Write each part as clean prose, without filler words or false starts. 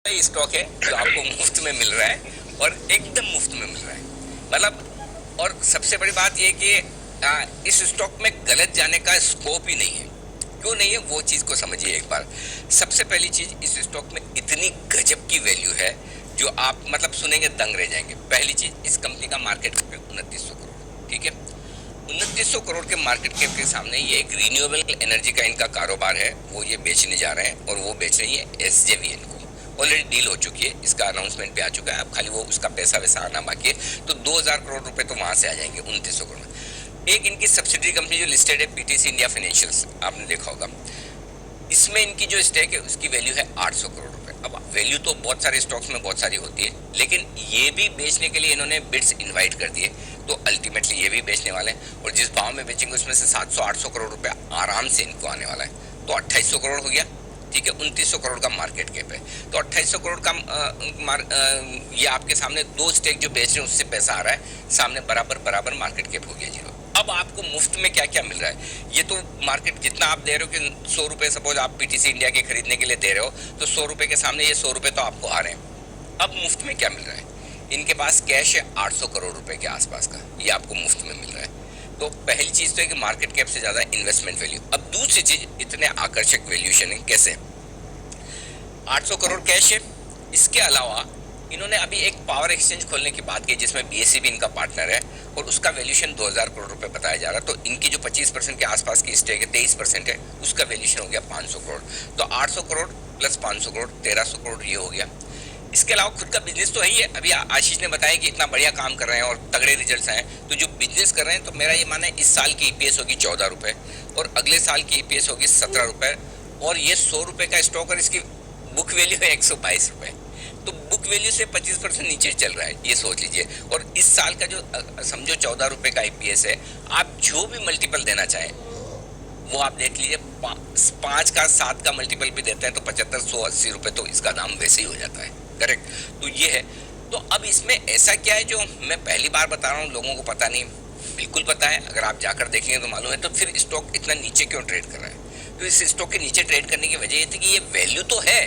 ये स्टॉक है जो आपको मुफ्त में मिल रहा है और एकदम मुफ्त में मिल रहा है। मतलब और सबसे बड़ी बात ये कि इस स्टॉक में गलत जाने का स्कोप ही नहीं है। क्यों नहीं है वो चीज को समझिए एक बार। सबसे पहली चीज, इस स्टॉक में इतनी गजब की वैल्यू है जो आप मतलब सुनेंगे दंग रह जाएंगे। पहली चीज, इस कंपनी का मार्केट कैप है 2900 करोड़। ठीक है, 2900 करोड़ के मार्केट कैप के सामने ये एक रिन्यूएबल एनर्जी का इनका कारोबार है, वो ये बेचने जा रहे हैं और वो बेच रही है एसजेवीएन को। ऑलरेडी डील हो चुकी है, इसका अनाउंसमेंट भी आ चुका है, अब खाली वो उसका पैसा वैसा आना बाकी है। तो 2000 करोड़ रुपए तो वहां से आ जाएंगे 2900 करोड़। एक इनकी सब्सिडरी कंपनी जो लिस्टेड है पीटीसी इंडिया फाइनेंशियल्स, आपने देखा होगा, इसमें इनकी जो स्टेक है उसकी वैल्यू है 800 करोड़ रुपए। अब वैल्यू तो बहुत सारे स्टॉक्स में बहुत सारी होती है, लेकिन ये भी बेचने के लिए इन्होंने बिड्स इनवाइट कर दिए, तो अल्टीमेटली ये भी बेचने वाले हैं और जिस भाव में बेचेंगे उसमें से 700-800 करोड़ रुपए आराम से इनको आने वाला है। तो 2800 करोड़ हो गया। ठीक है, 2900 करोड़ का मार्केट कैप है, तो 2800 करोड़ का ये आपके सामने दो स्टेक जो बेच रहे हैं उससे पैसा आ रहा है, सामने बराबर मार्केट कैप हो गया जीरो। अब आपको मुफ्त में क्या क्या मिल रहा है? ये तो मार्केट जितना आप दे रहे हो कि 100 रुपए सपोज आप पीटीसी इंडिया के खरीदने के लिए दे रहे हो, तो 100 रुपए के सामने ये 100 रुपए तो आपको आ रहे हैं। अब मुफ्त में क्या मिल रहा है? इनके पास कैश है 800 करोड़ रुपए के आसपास का, ये आपको मुफ्त में मिल रहा है। तो पहली चीज तो है कि मार्केट कैप से ज्यादा इन्वेस्टमेंट वैल्यू। अब दूसरी चीज, इतने आकर्षक वैल्यूएशन है कैसे? 800 करोड़ कैश है, इसके अलावा इन्होंने अभी एक पावर एक्सचेंज खोलने की बात की जिसमें बीएसई भी इनका पार्टनर है और उसका वैल्यूएशन 2000 करोड़ रुपए बताया जा रहा है। तो इनकी जो 25% के आसपास की स्टेक है, 23% है, उसका वैल्यूएशन हो गया 500 करोड़। तो 800 करोड़ प्लस 500 करोड़ 1300 करोड़ ये हो गया। इसके अलावा खुद का बिजनेस तो है ही है। अभी आशीष ने बताया कि इतना बढ़िया काम कर रहे हैं और तगड़े रिजल्ट्स आए, तो जो बिजनेस कर रहे हैं, तो मेरा ये मानना है इस साल की ईपीएस होगी 14 रुपए और अगले साल की ईपीएस होगी 17 रुपए और ये 100 रुपए का स्टॉक और इसकी बुक वैल्यू है 122 रुपए। तो बुक वैल्यू से 25% नीचे चल रहा है, ये सोच लीजिए। और इस साल का जो समझो 14 रुपए का ईपीएस है, आप जो भी मल्टीपल देना चाहें वो आप देख लीजिए, 5 का 7 का मल्टीपल भी देते हैं तो 75, 100, 80 रुपए तो इसका दाम वैसे ही हो जाता है। करेक्ट, तो ये है। तो अब इसमें ऐसा क्या है जो मैं पहली बार बता रहा हूँ, लोगों को पता नहीं, बिल्कुल पता है, अगर आप जाकर देखेंगे तो मालूम है। तो फिर स्टॉक इतना नीचे क्यों ट्रेड कर रहा है? तो इस स्टॉक के नीचे ट्रेड करने की वजह ये थी कि ये वैल्यू तो है,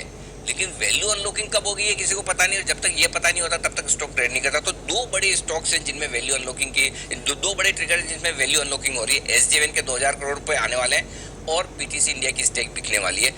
लेकिन वैल्यू अनलॉकिंग कब होगी ये किसी को पता नहीं, और जब तक ये पता नहीं होता तब तक स्टॉक ट्रेड नहीं करता। तो दो बड़े स्टॉक्स हैं जिनमें वैल्यू अनलॉकिंग की, दो बड़े ट्रिगर हैं जिनमें वैल्यू अनलॉकिंग हो रही है। एसजेवीएन के 2000 करोड़ रुपए आने वाले हैं और पीटीसी इंडिया की स्टेक बिकने वाली है।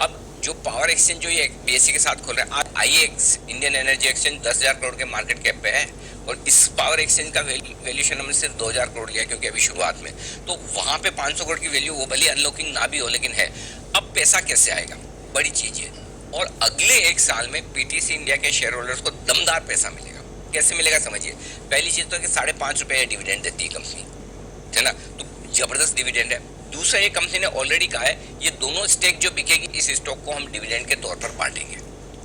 अब जो पावर एक्सचेंज जो ये बीएसई के साथ खोल रहे हैं, आज आईएक्स इंडियन एनर्जी एक्सचेंज 10,000 करोड़ के मार्केट कैप पे है और इस पावर एक्सचेंज का वैल्यूएशन हमने सिर्फ 2000 करोड़ लिया क्योंकि अभी शुरुआत में। तो वहां पे 500 करोड़ की वैल्यू, वो भले अनलॉकिंग ना भी हो लेकिन है। अब पैसा कैसे आएगा? बड़ी चीज है। और अगले एक साल में पीटीसी इंडिया के शेयर होल्डर्स को दमदार पैसा मिलेगा। कैसे मिलेगा समझिए। पहली चीज तो कि 5.5 रुपए डिविडेंड देती है कंपनी, है ना, तो जबरदस्त डिविडेंड है। दूसरा, ये कंपनी ने ऑलरेडी कहा है ये दोनों स्टेक जो बिकेगी इस स्टॉक को हम डिविडेंड के तौर पर बांटेंगे।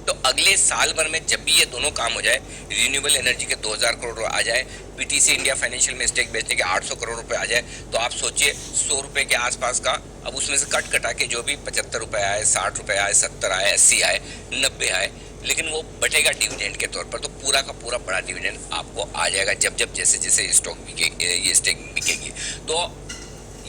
तो अगले साल भर में जब भी ये दोनों काम हो जाए, रिन्यूएबल एनर्जी के 2000 करोड़ आ जाए, पीटीसी इंडिया फाइनेंशियल में स्टेक बेचने के 800 करोड़ रुपए आ जाए, तो आप सोचिए 100 रुपए के आसपास का, अब उसमें से कट कटा के जो भी 75 रुपए आए, 60 रुपए आए, 70 आए, 80 आए, 90 आए, लेकिन वो बटेगा डिविडेंड के तौर पर। तो पूरा का पूरा बड़ा डिविडेंड आपको आ जाएगा जब जब जैसे जैसे स्टॉक बिके, ये स्टेक बिकेगी। तो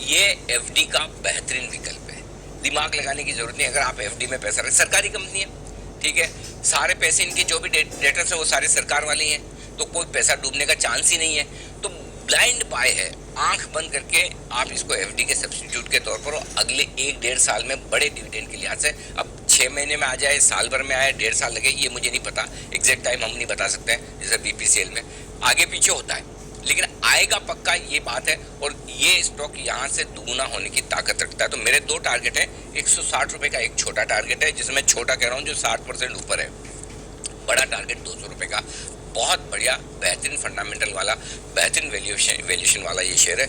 ये एफडी का बेहतरीन विकल्प है, दिमाग लगाने की जरूरत नहीं। अगर आप एफडी में पैसा रखें, सरकारी कंपनी है, ठीक है, सारे पैसे इनके जो भी डेटर्स है वो सारे सरकार वाले हैं, तो कोई पैसा डूबने का चांस ही नहीं है। तो ब्लाइंड बाय है, आंख बंद करके आप इसको एफडी के सब्स्टिट्यूट के तौर पर अगले 1-1.5 साल में बड़े डिविडेंड के लिहाज से, अब 6 महीने में आ जाए, साल भर में आए, 1.5 साल लगे, ये मुझे नहीं पता, एग्जैक्ट टाइम हम नहीं बता सकते हैं, जैसे बीपीसीएल में आगे पीछे होता है, लेकिन आएगा पक्का, ये बात है। और ये स्टॉक यहाँ से दुगुना होने की ताकत रखता है। तो मेरे 2 टारगेट है, 160 रुपए का एक छोटा टारगेट है, जिसमें छोटा कह रहा हूँ जो 60% ऊपर है, बड़ा टारगेट 200 रुपए का। बहुत बढ़िया बेहतरीन फंडामेंटल वाला, बेहतरीन वैल्यूएशन वाला ये शेयर है।